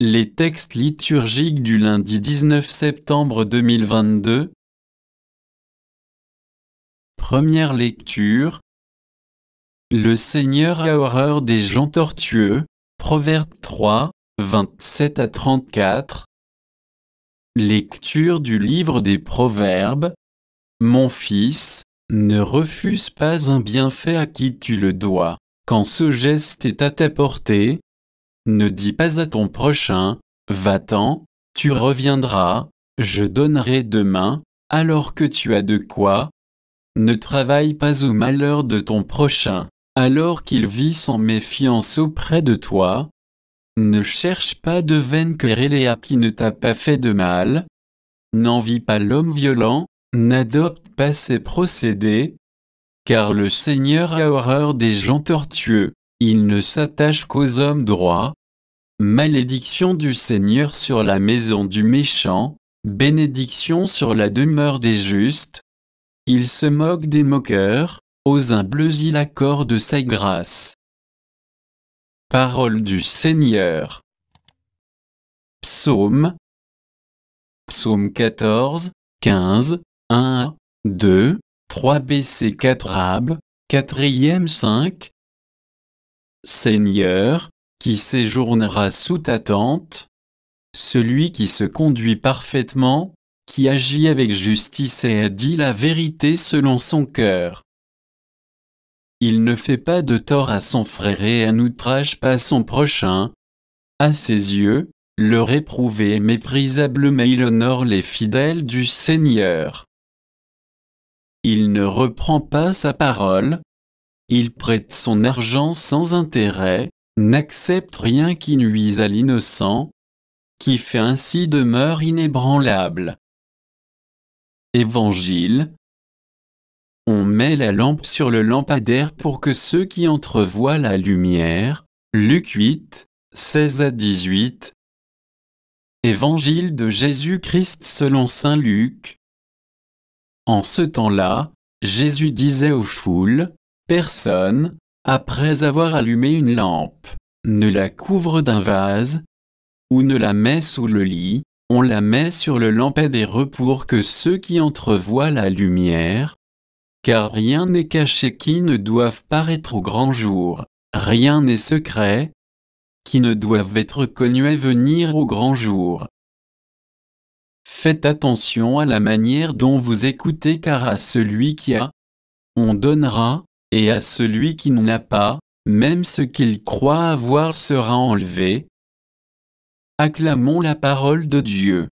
Les textes liturgiques du lundi 19 septembre 2022. Première lecture. Le Seigneur a horreur des gens tortueux. Proverbe 3, 27 à 34. Lecture du livre des Proverbes. Mon fils, ne refuse pas un bienfait à qui tu le dois, quand ce geste est à ta portée. Ne dis pas à ton prochain, va-t'en, tu reviendras, je donnerai demain, alors que tu as de quoi. Ne travaille pas au malheur de ton prochain, alors qu'il vit sans méfiance auprès de toi. Ne cherche pas de vaine querelle à qui ne t'a pas fait de mal. N'envie pas l'homme violent, n'adopte pas ses procédés. Car le Seigneur a horreur des gens tortueux, il ne s'attache qu'aux hommes droits. Malédiction du Seigneur sur la maison du méchant, bénédiction sur la demeure des justes. Il se moque des moqueurs, aux humbles il accorde sa grâce. Parole du Seigneur. Psaume. Psaume 14, 15, 1, 2, 3 BC 4 Ab, 4e 5. Seigneur, qui séjournera sous ta tente? Celui qui se conduit parfaitement, qui agit avec justice et a dit la vérité selon son cœur. Il ne fait pas de tort à son frère et n'outrage pas son prochain. À ses yeux, le réprouvé est méprisable mais il honore les fidèles du Seigneur. Il ne reprend pas sa parole. Il prête son argent sans intérêt, n'accepte rien qui nuise à l'innocent, qui fait ainsi demeure inébranlable. Évangile. On met la lampe sur le lampadaire pour que ceux qui entrevoient la lumière. Luc 8, 16 à 18. Évangile de Jésus-Christ selon saint Luc. En ce temps-là, Jésus disait aux foules, personne, après avoir allumé une lampe, ne la couvre d'un vase, ou ne la met sous le lit, on la met sur le lampadaire pour que ceux qui entrevoient la lumière. Car rien n'est caché qui ne doive paraître au grand jour, rien n'est secret, qui ne doivent être connus et venir au grand jour. Faites attention à la manière dont vous écoutez car à celui qui a, on donnera, et à celui qui n'en a pas, même ce qu'il croit avoir sera enlevé. Acclamons la parole de Dieu.